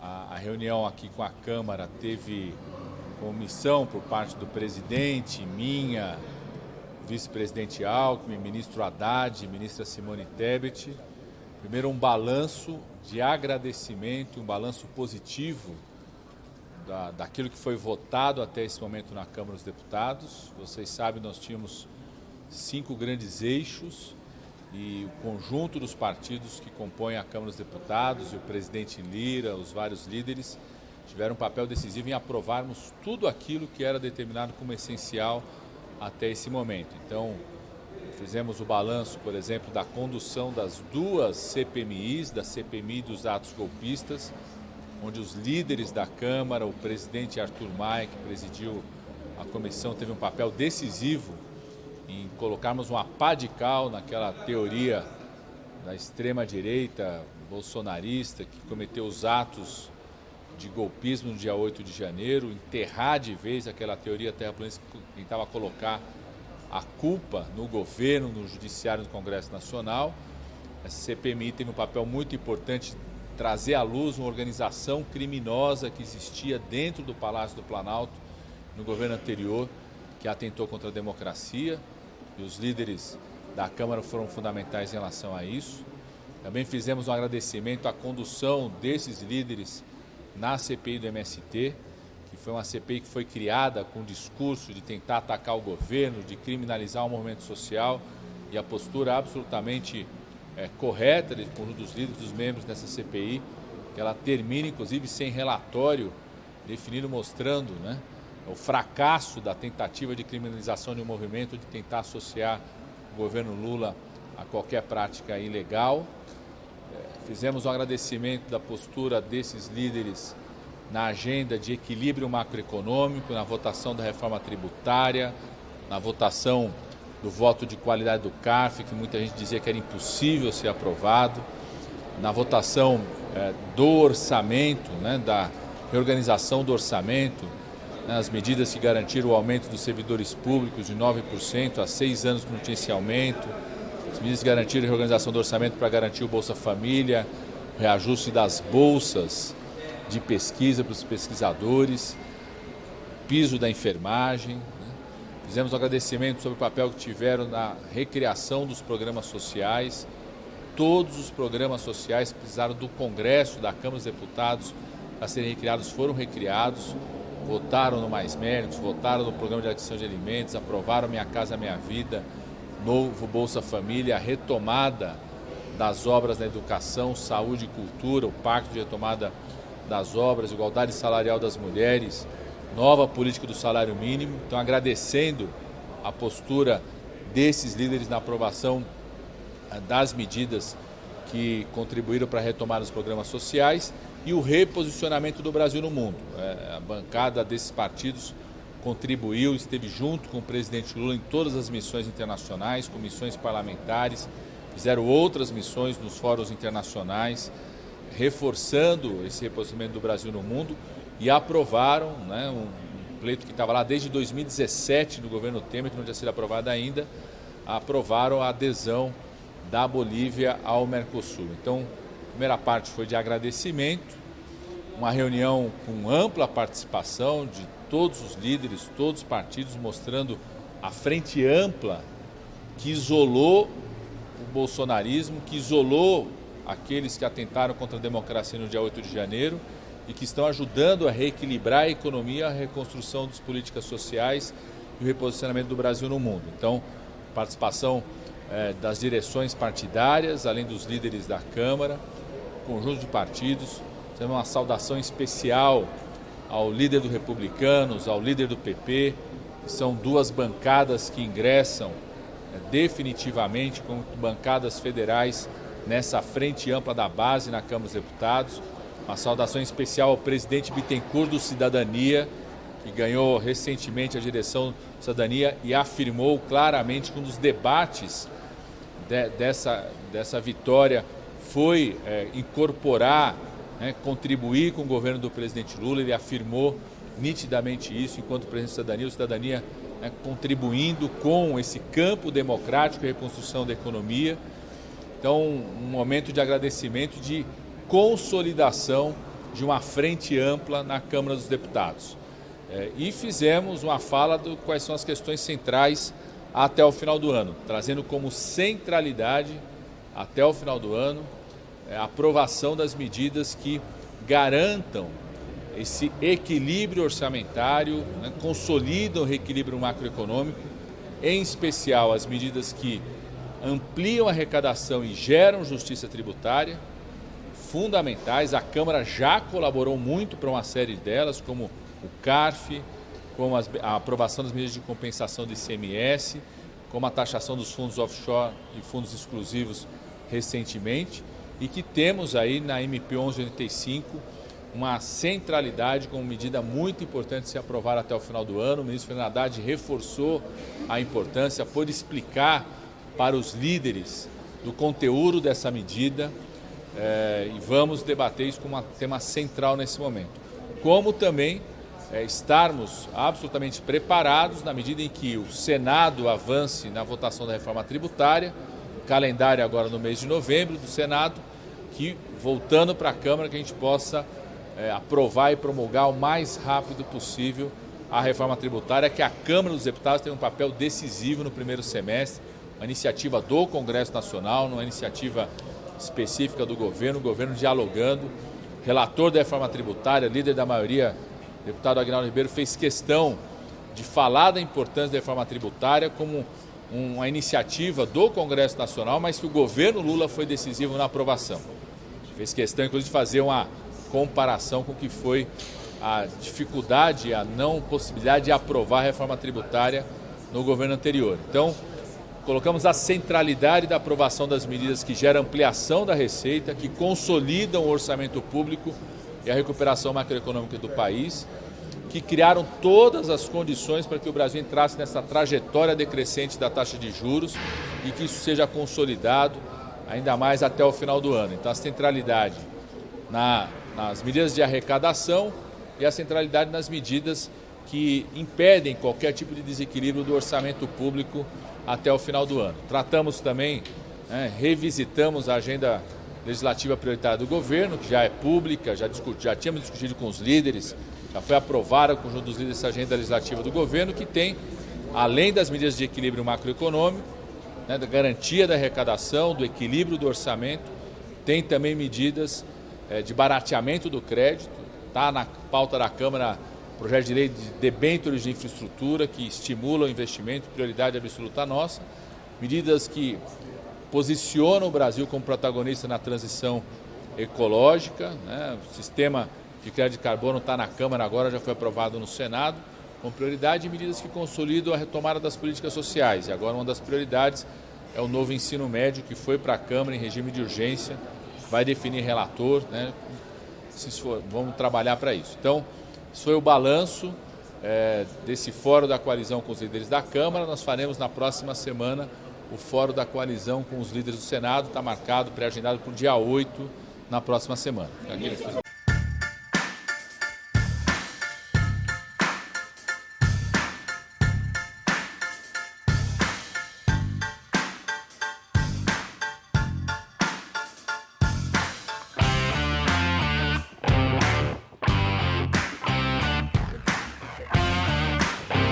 A reunião aqui com a Câmara teve como missão por parte do presidente, minha, vice-presidente Alckmin, ministro Haddad, ministra Simone Tebet. Primeiro, um balanço de agradecimento, um balanço positivo daquilo que foi votado até esse momento na Câmara dos Deputados. Vocês sabem, nós tínhamos 5 grandes eixos e o conjunto dos partidos que compõem a Câmara dos Deputados e o presidente Lira, os vários líderes, tiveram um papel decisivo em aprovarmos tudo aquilo que era determinado como essencial até esse momento. Então, fizemos o balanço, por exemplo, da condução das 2 CPMIs, da CPMI dos atos golpistas, onde os líderes da Câmara, o presidente Arthur Maia, que presidiu a comissão, teve um papel decisivo em colocarmos uma pá de cal naquela teoria da extrema-direita bolsonarista que cometeu os atos de golpismo no dia 8 de janeiro, enterrar de vez aquela teoria terraplanista que tentava colocar a culpa no governo, no judiciário, no Congresso Nacional. A CPMI teve um papel muito importante, trazer à luz uma organização criminosa que existia dentro do Palácio do Planalto no governo anterior, que atentou contra a democracia, e os líderes da Câmara foram fundamentais em relação a isso. Também fizemos um agradecimento à condução desses líderes na CPI do MST, que foi uma CPI que foi criada com o discurso de tentar atacar o governo, de criminalizar o movimento social, e a postura absolutamente correta do conjunto dos líderes, dos membros dessa CPI, que ela termina inclusive sem relatório definido, mostrando, o fracasso da tentativa de criminalização de um movimento, de tentar associar o governo Lula a qualquer prática ilegal. Fizemos um agradecimento da postura desses líderes na agenda de equilíbrio macroeconômico, na votação da reforma tributária, na votação do voto de qualidade do CARF, que muita gente dizia que era impossível ser aprovado, na votação do orçamento, da reorganização do orçamento, as medidas que garantiram o aumento dos servidores públicos de 9%, há 6 anos que não tinha esse aumento, as medidas que garantiram a reorganização do orçamento para garantir o Bolsa Família, o reajuste das bolsas de pesquisa para os pesquisadores, piso da enfermagem. Fizemos um agradecimento sobre o papel que tiveram na recriação dos programas sociais. Todos os programas sociais que precisaram do Congresso, da Câmara dos Deputados, para serem recriados, foram recriados. Votaram no Mais Méritos, votaram no Programa de Aquisição de Alimentos, aprovaram Minha Casa Minha Vida, novo Bolsa Família, a retomada das obras na educação, saúde e cultura, o Pacto de Retomada das Obras, igualdade salarial das mulheres, nova política do salário mínimo. Então, agradecendo a postura desses líderes na aprovação das medidas que contribuíram para a retomada dos programas sociais e o reposicionamento do Brasil no mundo. A bancada desses partidos contribuiu, esteve junto com o presidente Lula em todas as missões internacionais, comissões parlamentares, fizeram outras missões nos fóruns internacionais, reforçando esse reposicionamento do Brasil no mundo, e aprovaram um pleito que estava lá desde 2017 no governo Temer, que não tinha sido aprovado ainda, aprovaram a adesão da Bolívia ao Mercosul. Então, a primeira parte foi de agradecimento, uma reunião com ampla participação de todos os líderes, todos os partidos, mostrando a frente ampla que isolou o bolsonarismo, que isolou aqueles que atentaram contra a democracia no dia 8 de janeiro e que estão ajudando a reequilibrar a economia, a reconstrução das políticas sociais e o reposicionamento do Brasil no mundo. Então, participação das direções partidárias, além dos líderes da Câmara, conjunto de partidos. Temos uma saudação especial ao líder do Republicanos, ao líder do PP, que são 2 bancadas que ingressam definitivamente como bancadas federais nessa frente ampla da base na Câmara dos Deputados. Uma saudação especial ao presidente Bittencourt do Cidadania, que ganhou recentemente a direção do Cidadania e afirmou claramente que um dos debates dessa vitória foi incorporar, contribuir com o governo do presidente Lula. Ele afirmou nitidamente isso, enquanto presidente da Cidadania contribuindo com esse campo democrático e reconstrução da economia. Então, um momento de agradecimento, de consolidação de uma frente ampla na Câmara dos Deputados. E fizemos uma fala de quais são as questões centrais até o final do ano, trazendo como centralidade até o final do ano a aprovação das medidas que garantam esse equilíbrio orçamentário, né, consolidam o reequilíbrio macroeconômico, em especial as medidas que ampliam a arrecadação e geram justiça tributária, fundamentais. A Câmara já colaborou muito para uma série delas, como o CARF, como a aprovação das medidas de compensação do ICMS, como a taxação dos fundos offshore e fundos exclusivos recentemente, e que temos aí na MP 1185 uma centralidade como medida muito importante de se aprovar até o final do ano. O ministro Fernando Haddad reforçou a importância, por explicar para os líderes do conteúdo dessa medida, e vamos debater isso como um tema central nesse momento. Como também estarmos absolutamente preparados na medida em que o Senado avance na votação da reforma tributária, calendário agora no mês de novembro do Senado, que voltando para a Câmara que a gente possa aprovar e promulgar o mais rápido possível a reforma tributária, que a Câmara dos Deputados tem um papel decisivo no primeiro semestre, uma iniciativa do Congresso Nacional, uma iniciativa específica do governo, o governo dialogando, relator da reforma tributária, líder da maioria, deputado Aguinaldo Ribeiro, fez questão de falar da importância da reforma tributária como uma iniciativa do Congresso Nacional, mas que o governo Lula foi decisivo na aprovação. Fez questão, inclusive, de fazer uma comparação com o que foi a dificuldade, a não possibilidade de aprovar a reforma tributária no governo anterior. Então, colocamos a centralidade da aprovação das medidas que geram ampliação da receita, que consolidam o orçamento público e a recuperação macroeconômica do país, que criaram todas as condições para que o Brasil entrasse nessa trajetória decrescente da taxa de juros e que isso seja consolidado ainda mais até o final do ano. Então, a centralidade nas medidas de arrecadação e a centralidade nas medidas que impedem qualquer tipo de desequilíbrio do orçamento público até o final do ano. Tratamos também, revisitamos a agenda legislativa prioritária do governo, que já é pública, já tínhamos discutido com os líderes, já foi aprovada com o conjunto dos líderes essa agenda legislativa do governo, que tem, além das medidas de equilíbrio macroeconômico, da garantia da arrecadação, do equilíbrio do orçamento, tem também medidas de barateamento do crédito. Está na pauta da Câmara projeto de lei de debêntures de infraestrutura que estimulam o investimento, prioridade absoluta nossa, medidas que posicionam o Brasil como protagonista na transição ecológica, O sistema de crédito de carbono está na Câmara agora, já foi aprovado no Senado, com prioridade, e medidas que consolidam a retomada das políticas sociais. E agora uma das prioridades é o novo ensino médio, que foi para a Câmara em regime de urgência, vai definir relator, vamos trabalhar para isso. Então, isso foi o balanço desse fórum da coalizão com os líderes da Câmara. Nós faremos na próxima semana o fórum da coalizão com os líderes do Senado, está marcado, pré-agendado para o dia 8, na próxima semana.